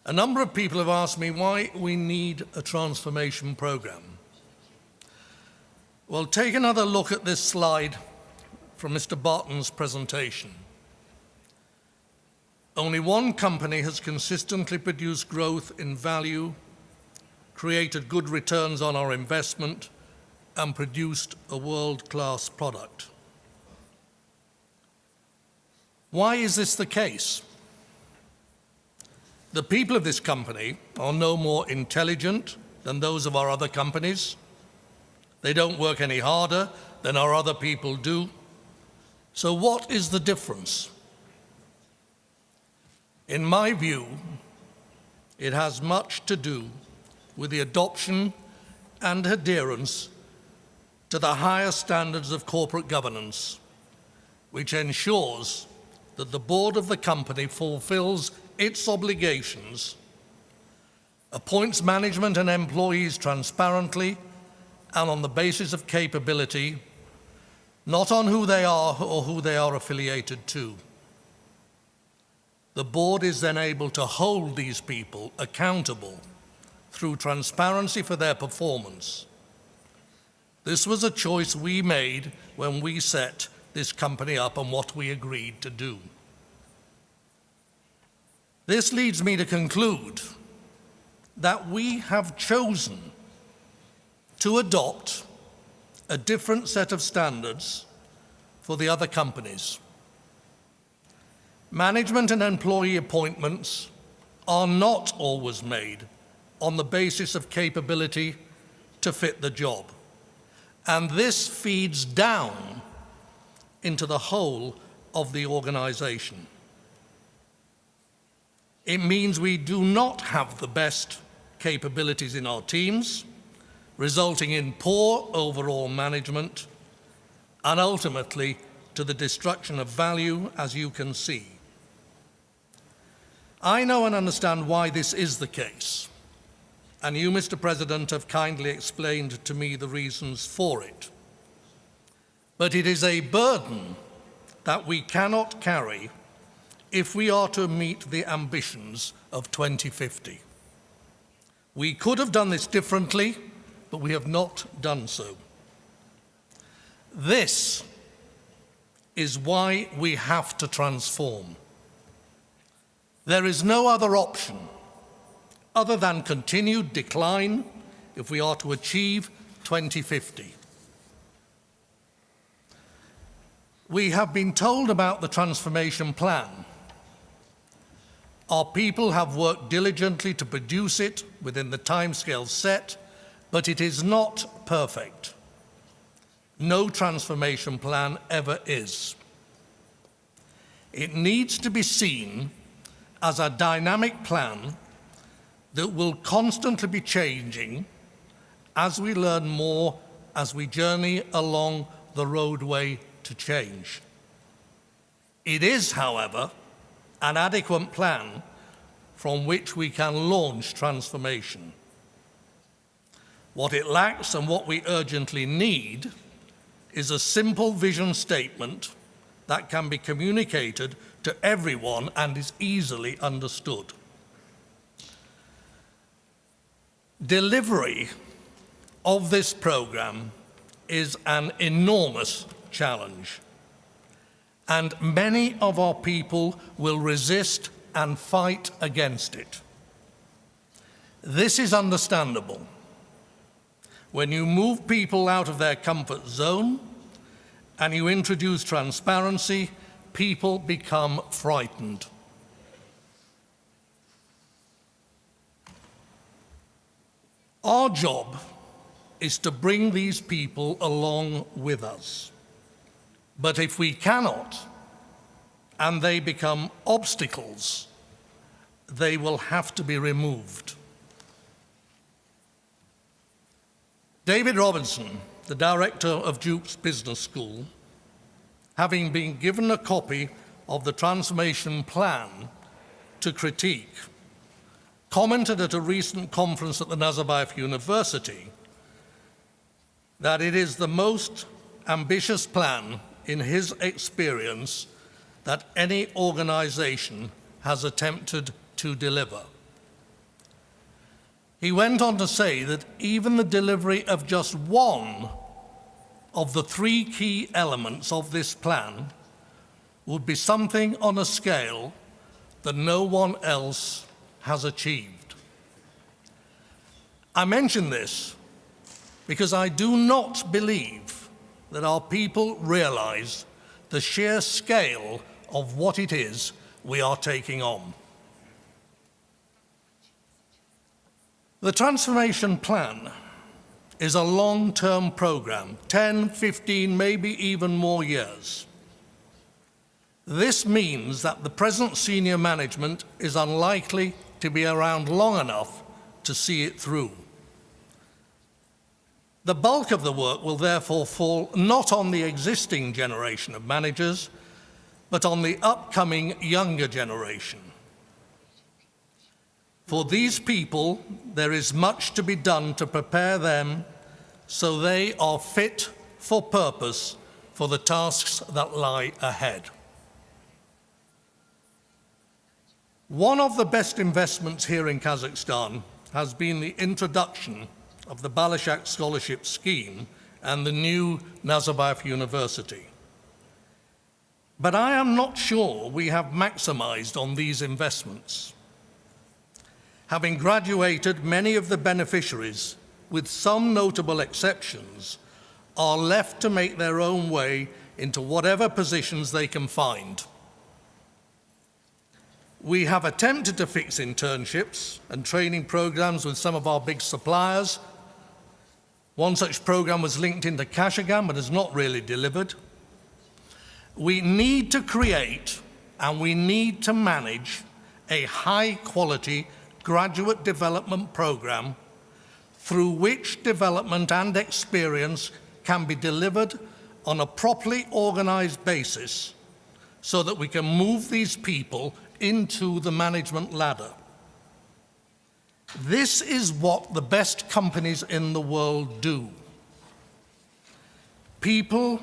A number of people have asked me why we need a transformation program. Well, take another look at this slide from Mr. Barton's presentation. Only one company has consistently produced growth in value, created good returns on our investment, and produced a world-class product. Why is this the case? The people of this company are no more intelligent than those of our other companies. They don't work any harder than our other people do. So what is the difference? In my view, it has much to do with the adoption and adherence to the higher standards of corporate governance, which ensures that the board of the company fulfills its obligations, appoints management and employees transparently and on the basis of capability, not on who they are or who they are affiliated to. The board is then able to hold these people accountable through transparency for their performance. This was a choice we made when we set this company up and what we agreed to do. This leads me to conclude that we have chosen to adopt a different set of standards for the other companies. Management and employee appointments are not always made on the basis of capability to fit the job. And this feeds down into the whole of the organization. It means we do not have the best capabilities in our teams, resulting in poor overall management and ultimately to the destruction of value, as you can see. I know and understand why this is the case, and you, Mr. President, have kindly explained to me the reasons for it. But it is a burden that we cannot carry if we are to meet the ambitions of 2050. We could have done this differently, but we have not done so. This is why we have to transform. There is no other option other than continued decline if we are to achieve 2050. We have been told about the transformation plan. Our people have worked diligently to produce it within the timescale set, but it is not perfect. No transformation plan ever is. It needs to be seen as a dynamic plan that will constantly be changing as we learn more, as we journey along the roadway to change. It is, however, an adequate plan from which we can launch transformation. What it lacks and what we urgently need is a simple vision statement that can be communicated to everyone and is easily understood. Delivery of this program is an enormous challenge, and many of our people will resist and fight against it. This is understandable. When you move people out of their comfort zone and you introduce transparency, people become frightened. Our job is to bring these people along with us. But if we cannot, and they become obstacles, they will have to be removed. David Robinson, the director of Duke's Business School, having been given a copy of the transformation plan to critique, commented at a recent conference at the Nazarbayev University that it is the most ambitious plan in his experience that any organization has attempted to deliver. He went on to say that even the delivery of just one of the three key elements of this plan would be something on a scale that no one else has achieved. I mention this because I do not believe that our people realize the sheer scale of what it is we are taking on. The transformation plan is a long-term program, 10, 15, maybe even more years. This means that the present senior management is unlikely to be around long enough to see it through. The bulk of the work will therefore fall not on the existing generation of managers, but on the upcoming younger generation. For these people, there is much to be done to prepare them so they are fit for purpose for the tasks that lie ahead. One of the best investments here in Kazakhstan has been the introduction of the Balashak Scholarship Scheme and the new Nazarbayev University. But I am not sure we have maximized on these investments. Having graduated, many of the beneficiaries, with some notable exceptions, are left to make their own way into whatever positions they can find. We have attempted to fix internships and training programs with some of our big suppliers. One such program was linked into Kashagan, but has not really delivered. We need to create and we need to manage a high-quality graduate development program through which development and experience can be delivered on a properly organized basis so that we can move these people into the management ladder. This is what the best companies in the world do. People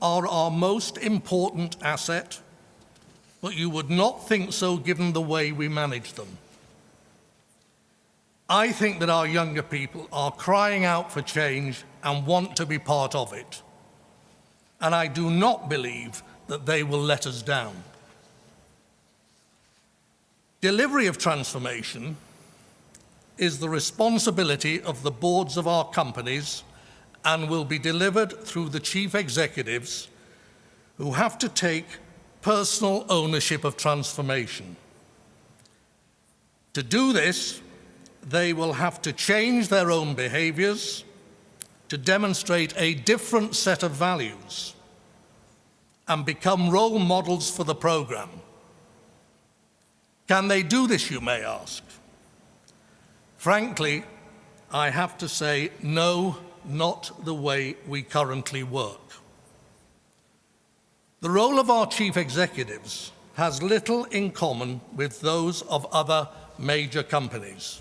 are our most important asset, but you would not think so given the way we manage them. I think that our younger people are crying out for change and want to be part of it. And I do not believe that they will let us down. Delivery of transformation is the responsibility of the boards of our companies and will be delivered through the chief executives who have to take personal ownership of transformation. To do this, they will have to change their own behaviors to demonstrate a different set of values and become role models for the program. Can they do this, you may ask? Frankly, I have to say, no, not the way we currently work. The role of our chief executives has little in common with those of other major companies.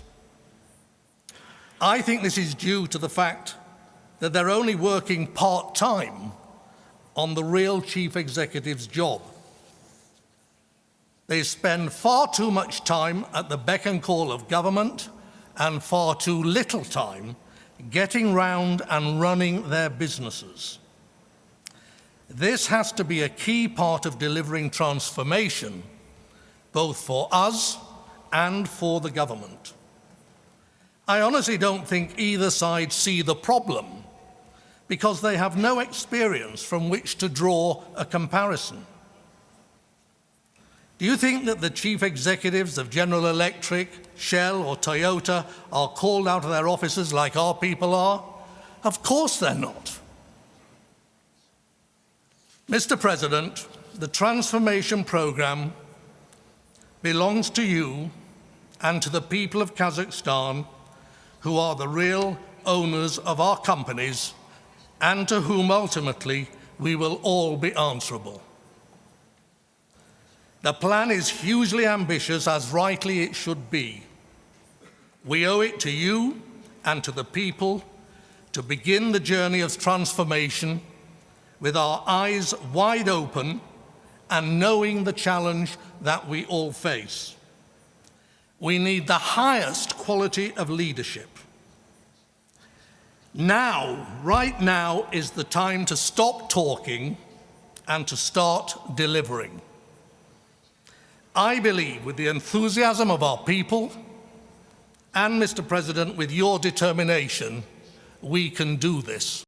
I think this is due to the fact that they're only working part-time on the real chief executive's job. They spend far too much time at the beck and call of government and far too little time getting round and running their businesses. This has to be a key part of delivering transformation, both for us and for the government. I honestly don't think either side see the problem because they have no experience from which to draw a comparison. Do you think that the chief executives of General Electric, Shell or Toyota are called out of their offices like our people are? Of course they're not. Mr. President, the transformation program belongs to you and to the people of Kazakhstan, who are the real owners of our companies and to whom ultimately we will all be answerable. The plan is hugely ambitious, as rightly it should be. We owe it to you and to the people to begin the journey of transformation with our eyes wide open and knowing the challenge that we all face. We need the highest quality of leadership. Now, right now, is the time to stop talking and to start delivering. I believe with the enthusiasm of our people and, Mr. President, with your determination, we can do this.